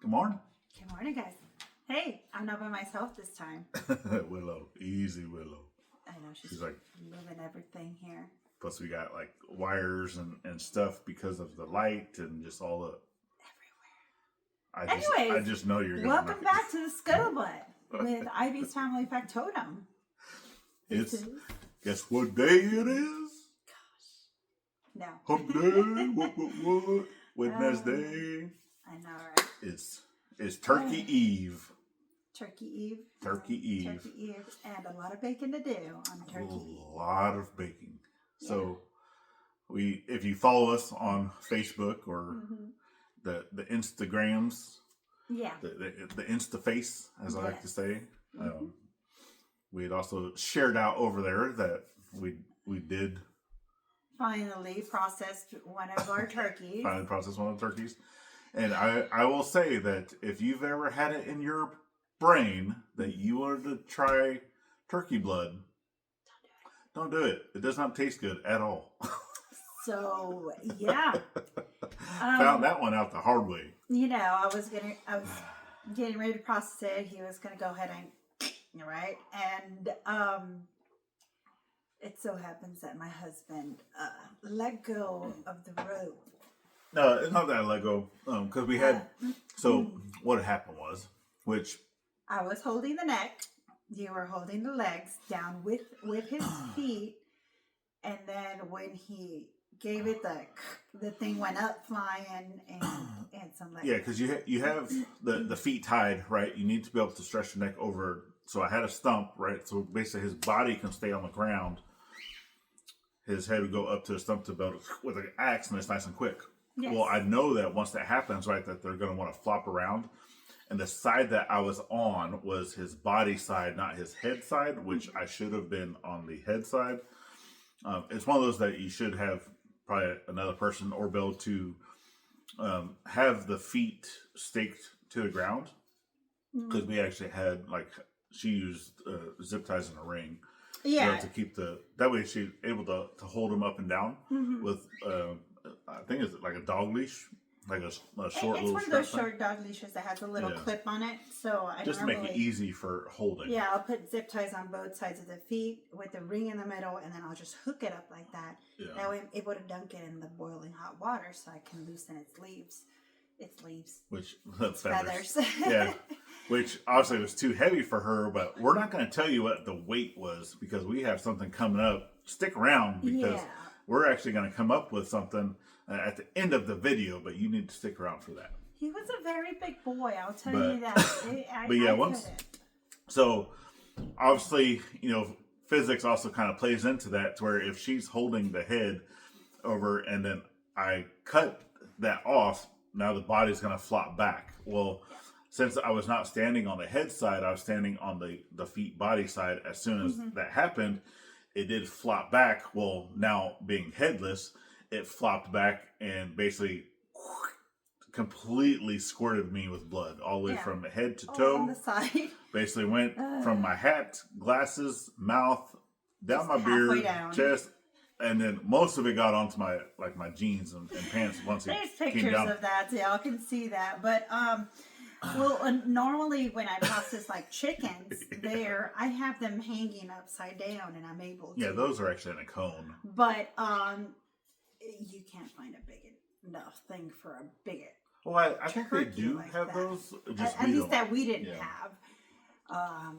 Good morning. Good morning, guys. Hey, I'm not by myself this time. Willow. Easy Willow. I know she's like moving everything here. Plus we got like wires and stuff because of the light and just all the Everywhere. I just know you're gonna Welcome back to the Scuttlebutt with Iveys Family Factotum. Guess what day it is? No. Hump day. What? Wednesday. I know, right? It's Turkey Eve. Turkey Eve. Turkey Eve. Turkey Eve, and a lot of bacon to do on Turkey Eve. A lot of baking. Yeah. So if you follow us on Facebook or the Instagrams, the Instaface, as I like to say, we had also shared out over there that we did finally processed one of our turkeys. And I will say that if you've ever had it in your brain that you wanted to try turkey blood, don't do it. It does not taste good at all. So yeah, found that one out the hard way. You know, I was getting ready to process it. He was gonna go ahead and right, and it so happens that my husband let go of the rope. No, it's not that I let go, because we had. So what happened was, which I was holding the neck, you were holding the legs down with his feet, and then when he gave it the thing went up flying and some like because you have the feet tied, right. You need to be able to stretch your neck over. So I had a stump, right. So basically his body can stay on the ground. His head would go up to the stump to build with an axe, and it's nice and quick. Yes. Well, I know that once that happens, right, that they're going to want to flop around. And the side that I was on was his body side, not his head side, which I should have been on the head side. It's one of those that you should have probably another person or be able to have the feet staked to the ground. Because we actually had, she used zip ties in a ring. Yeah. To keep that way she's able to hold them up and down with, I think it's like a dog leash, like a short little. It's one of those short dog leashes that has a little clip on it, so I just to make it easy for holding. Yeah, I'll put zip ties on both sides of the feet with the ring in the middle, and then I'll just hook it up like that. Yeah. That way, I'm able to dunk it in the boiling hot water, so I can loosen its leaves. Which feathers. Yeah. Which obviously was too heavy for her, but we're not going to tell you what the weight was because we have something coming up. Stick around because we're actually going to come up with something at the end of the video, but you need to stick around for that. He was a very big boy, I'll tell you that. So obviously, physics also kind of plays into that to where if she's holding the head over and then I cut that off, now the body's going to flop back. Well, since I was not standing on the head side, I was standing on the feet body side. As soon as that happened, it did flop back. Well, now being headless, it flopped back and basically completely squirted me with blood all the way from head to toe. On the side. Basically went from my hat, glasses, mouth, down my beard, chest. And then most of it got onto my jeans and pants once it came down. There's pictures of that, so y'all can see that. But normally when I process chickens, I have them hanging upside down, and I'm able to. Yeah, those are actually in a cone. But you can't find a big enough thing for a big. Well, I think they do have those. At least that we didn't have.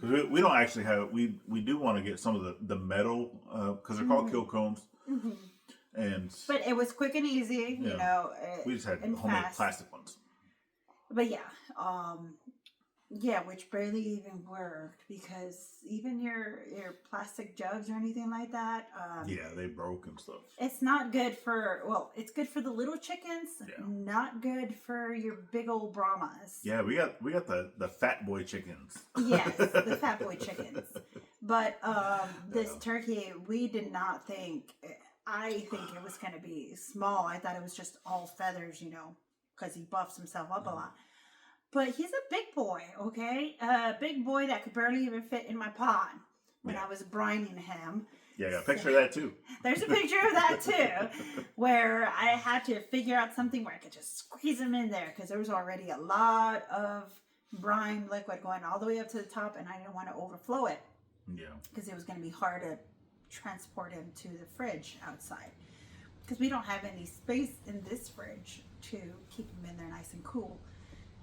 Because we don't actually have. We do want to get some of the metal because they're called kill cones. But it was quick and easy, we just had homemade plastic ones. But which barely even worked because even your plastic jugs or anything like that. They broke and stuff. It's not good it's good for the little chickens. Yeah. Not good for your big old Brahmas. Yeah, we got the fat boy chickens. Yes, the fat boy chickens. But this turkey, we did not think. I think it was going to be small. I thought it was just all feathers, because he buffs himself up a lot. But he's a big boy, okay? A big boy that could barely even fit in my pot when I was brining him. Yeah, I got a picture of that too. There's a picture of that too, where I had to figure out something where I could just squeeze them in there because there was already a lot of brine liquid going all the way up to the top, and I didn't want to overflow it. Yeah. Because it was going to be hard to transport him to the fridge outside. Because we don't have any space in this fridge to keep him in there nice and cool.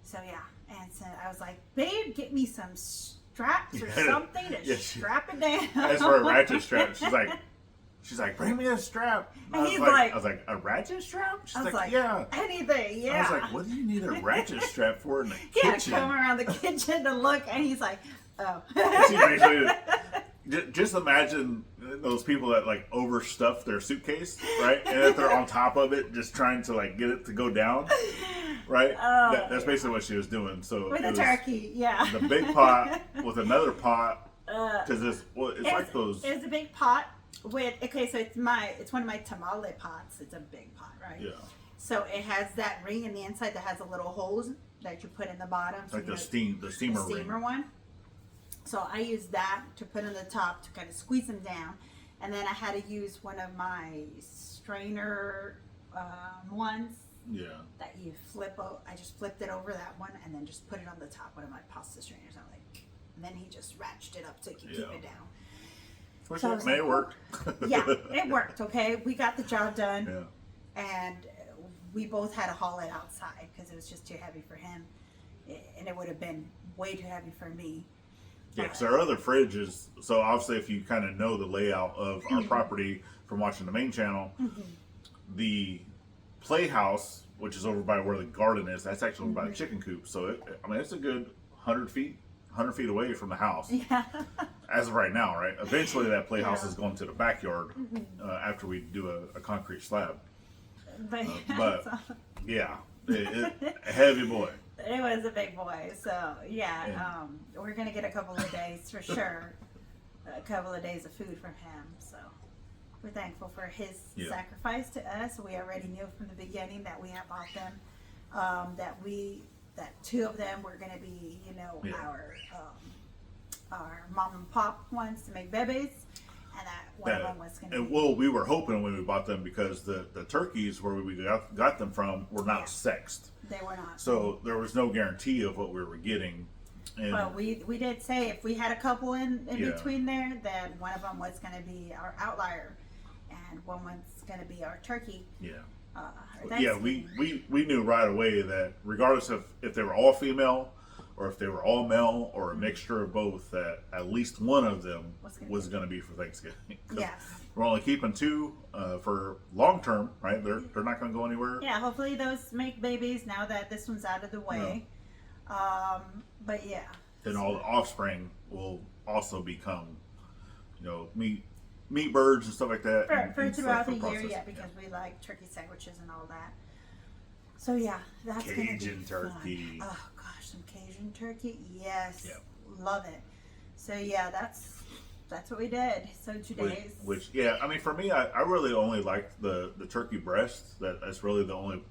So yeah, and so I was like, babe, get me some straps or something to strap it down. That's for a ratchet strap. She's like, bring me a strap. And he's like, I was like, a ratchet strap? She's I was like, yeah. Anything, yeah. I was like, what do you need a ratchet strap for in the kitchen? kitchen? Come around the kitchen to look, and he's like, oh. She basically, just imagine those people that like overstuff their suitcase, right? And if they're on top of it, just trying to like get it to go down, right? That's basically what she was doing. So with a turkey, yeah. The big pot with another pot, because it's like those. It's a big pot with so it's one of my tamale pots. It's a big pot, right? Yeah. So it has that ring in the inside that has a little hose that you put in the bottom. So like the steamer ring. One. So I used that to put on the top to kind of squeeze them down. And then I had to use one of my strainer ones. Yeah. That you flip out. I just flipped it over that one and then just put it on the top, one of my pasta strainers. I'm like, and then he just ratcheted it up so he could keep it down. Which it worked. Yeah, it worked, okay? We got the job done. Yeah. And we both had to haul it outside because it was just too heavy for him. And it would have been way too heavy for me. Yeah, because our other fridge is, so obviously if you kind of know the layout of our property from watching the main channel, the playhouse, which is over by where the garden is, that's actually over by the chicken coop. So, it's a good 100 feet away from the house. Yeah. As of right now, right? Eventually that playhouse is going to the backyard after we do a concrete slab. But yeah, a heavy boy. It was a big boy, so yeah, we're gonna get a couple of days for sure, a couple of days of food from him. So we're thankful for his sacrifice to us. We already knew from the beginning that we had bought them, that two of them were gonna be, our mom and pop ones to make babies, and that one of them was gonna. Well, we were hoping when we bought them because the turkeys where we got them from were not sexed. They were not. So there was no guarantee of what we were getting. And but we did say if we had a couple in between there, then one of them was going to be our outlier, and one was going to be our turkey. Yeah. We knew right away that regardless of if they were all female or if they were all male or a mixture of both, that at least one of them was going to be for Thanksgiving. Yes. We're only keeping two for long term, right? They're not going to go anywhere. Yeah, hopefully those make babies now that this one's out of the way. Yeah. But yeah. Then all the offspring will also become, meat birds and stuff like that. For throughout the year, because we like turkey sandwiches and all that. So yeah, that's Cajun turkey. Fun. Oh gosh, some Cajun turkey. Yes. Yep. Love it. So yeah, that's what we did. So 2 days. Which for me, I really only liked the turkey breast. That's really the only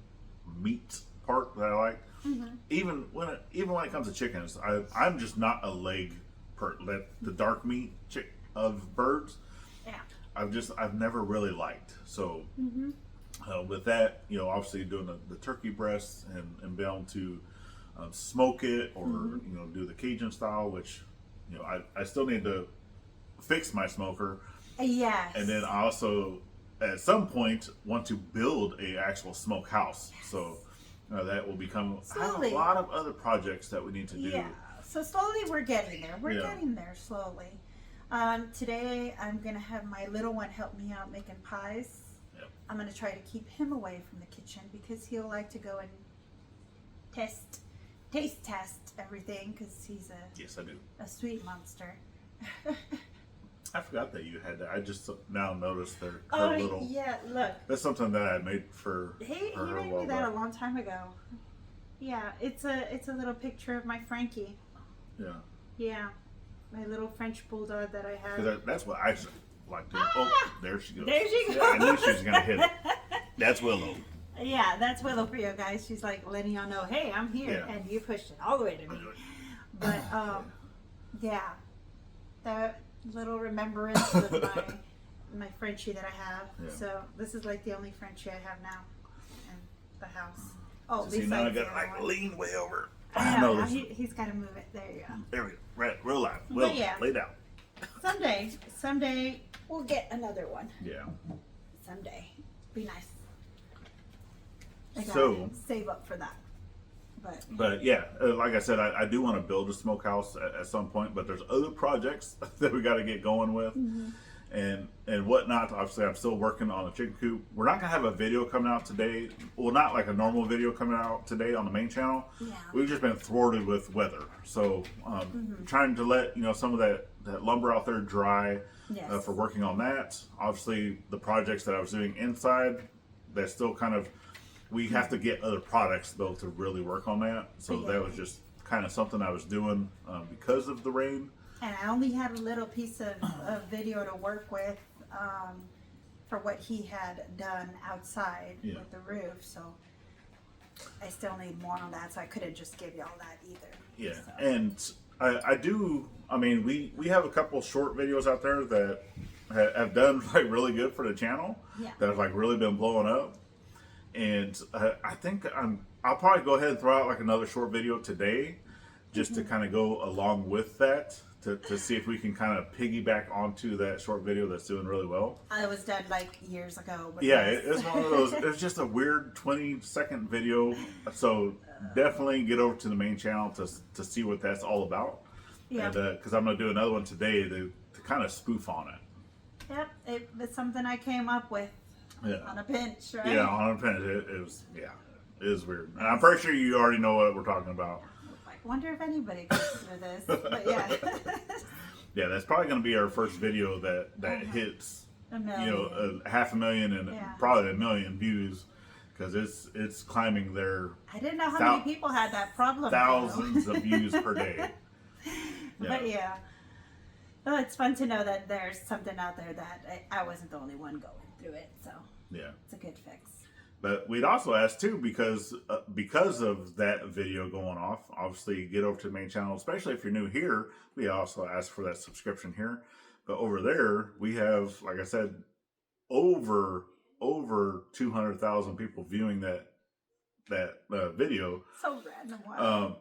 meat part that I like. Mm-hmm. Even when it comes to chickens, I'm just not a leg the dark meat of birds. Yeah. I've never really liked. So with that, obviously doing the turkey breast and being able to smoke it or do the Cajun style, which I still need to fix my smoker. Yes. And then I also at some point want to build a actual smoke house. Yes. So that will become. Slowly. I have a lot of other projects that we need to do. Yeah. So slowly we're getting there. We're getting there slowly. Today I'm gonna have my little one help me out making pies. Yep. I'm gonna try to keep him away from the kitchen because he'll like to go and taste test everything because he's a sweet monster. I forgot that you had that. I just now noticed her little. Yeah, look. That's something that I made for her. He made me that a long time ago. Yeah, it's a little picture of my Frankie. Yeah. Yeah, my little French bulldog that I have. That's what I like to. Oh, there she goes. There she goes. Yeah, I knew she was gonna hit it. That's Willow. Yeah, that's Willow for you guys. She's like letting y'all know, hey, I'm here, and you pushed it all the way to me. But that little remembrance of my my Frenchie that I have. Yeah. So this is like the only Frenchie I have now in the house. Oh, See, now I besides the got other like one. lean way over. I know. this- He's got to move it. There you go. There we go. Right, real live. But Well, yeah. lay down. Someday we'll get another one. Yeah. Someday, be nice. I gotta So- save up for that. But yeah, like I said, I do want to build a smokehouse at some point, but there's other projects that we got to get going with, and whatnot. Obviously, I'm still working on a chicken coop. We're not gonna have a video coming out today. Well, not like a normal video coming out today on the main channel. Yeah. We've just been thwarted with weather, so trying to let some of that lumber out there dry Yes. for working on that. Obviously, the projects that I was doing inside, that's still kind of. We have to get other products though to really work on that. So Yeah. that was just kind of something I was doing because of the rain. And I only had a little piece of video to work with for what he had done outside Yeah. with the roof. So I still need more on that. So I couldn't just give you all that either. Yeah, So. and I do. I mean, we have a couple short videos out there that have done like really good for the channel. Yeah. That have like really been blowing up. And I think I'll probably go ahead and throw out like another short video today, just to kind of go along with that to see if we can kind of piggyback onto that short video that's doing really well. I was done like years ago. But Yeah, yes. it's one of those. It's just a weird 20-second video. So definitely get over to the main channel to see what that's all about. Yeah. And because I'm gonna do another one today to kind of spoof on it. Yep. It's something I came up with Yeah. on a pinch, right? Yeah, on a pen. It was it is weird. And I'm pretty sure you already know what we're talking about. I wonder if anybody goes through this. But yeah. Yeah, that's probably going to be our first video that hits, A million. 500,000 and Yeah. probably 1 million views, because it's climbing their I didn't know how many people had that problem. though. thousands of views per day. But yeah. Well, it's fun to know that there's something out there that I wasn't the only one going through it. So Yeah. it's a good fix. But we'd also ask too, because of that video going off, obviously get over to the main channel, especially if you're new here. We also ask for that subscription here. But over there, we have, like I said, over 200,000 people viewing that video. So random. Wow.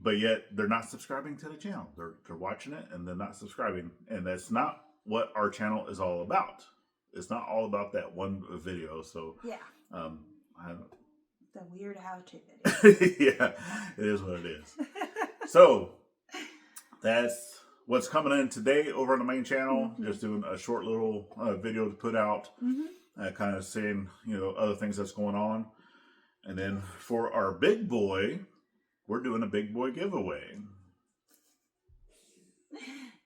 But yet they're not subscribing to the channel. They're watching it and they're not subscribing. And that's not what our channel is all about. It's not all about that one video. So Yeah. The weird how-to video. yeah, it is what it is. So that's what's coming in today over on the main channel. Just doing a short little video to put out, kind of saying other things that's going on. And then for our big boy, we're doing a big boy giveaway.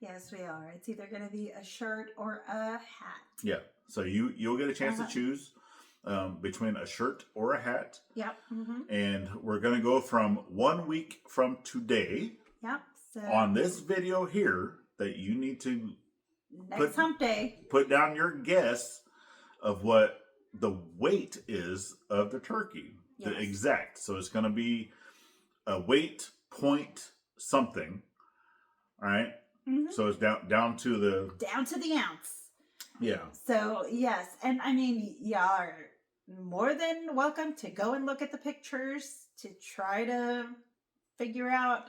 Yes, we are. It's either going to be a shirt or a hat. Yeah. So you'll get a chance to choose between a shirt or a hat. Yep. And we're going to go from 1 week from today Yep. So on this video here that you need to next hump day. put down your guess of what the weight is of the turkey. The Yes. exact. So it's going to be a weight point something. All right. So it's down to the ounce. Yeah. So yes, and I mean, y'all are more than welcome to go and look at the pictures to try to figure out.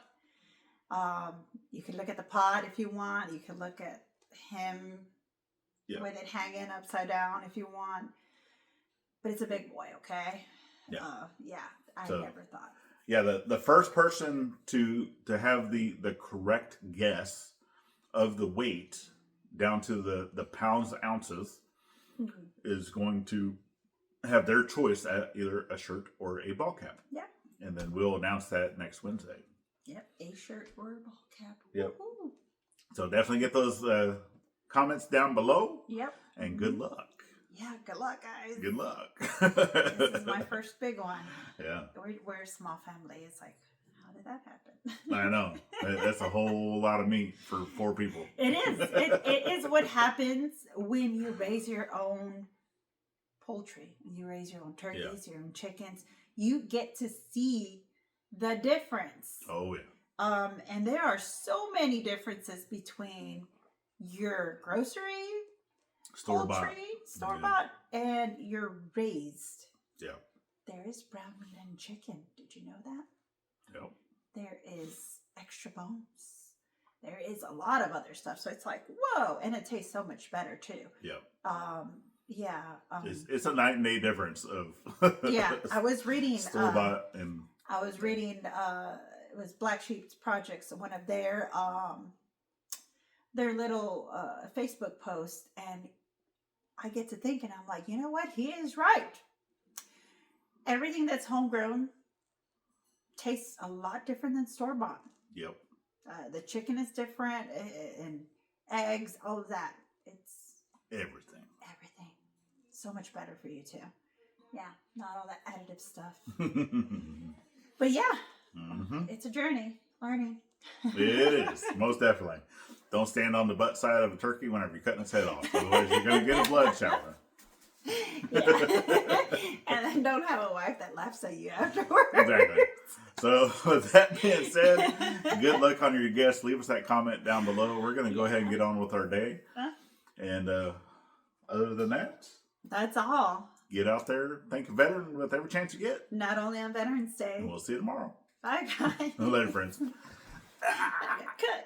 You can look at the pot if you want. You can look at him with it hanging upside down if you want. But it's a big boy, okay? Yeah. I So- never thought. Yeah, the first person to have the correct guess of the weight down to the pounds, ounces, is going to have their choice at either a shirt or a ball cap. Yep. And then we'll announce that next Wednesday. Yep. A shirt or a ball cap. Yep. Woo-hoo. So definitely get those comments down below. Yep. And good luck. Yeah. Good luck, guys. Good luck. This is my first big one. Yeah. We're a small family. It's like, how did that happen? I know. That's a whole lot of meat for 4 people. It is. It is what happens when you raise your own poultry. You raise your own turkeys, your own chickens. You get to see the difference. Oh, yeah. And there are so many differences between your grocery Store-bought. poultry, store-bought, and you're raised. Yeah. There is brown meat in chicken. Did you know that? Yep. There is extra bones. There is a lot of other stuff. So it's like, whoa. And it tastes so much better too. Yep. Yeah. It's a night and day difference of. Yeah. I was reading. Store-bought and. I was reading, it was Black Sheep's Projects, one of their little Facebook posts. And I get to thinking, I'm like, you know what? He is right. Everything that's homegrown tastes a lot different than store-bought. Yep. The chicken is different, and eggs, all of that. It's everything. So much better for you too. Yeah, not all that additive stuff. But yeah, it's a journey, learning. It is, most definitely. Don't stand on the butt side of a turkey whenever you're cutting its head off. Otherwise, you're going to get a blood shower. Yeah. And then don't have a wife that laughs at you afterwards. Exactly. So with that being said, good luck on your guests. Leave us that comment down below. We're going to go ahead and get on with our day. And other than that, that's all. Get out there, thank a veteran with every chance you get. Not only on Veterans Day. And we'll see you tomorrow. Bye, guys. Later, friends. Cut.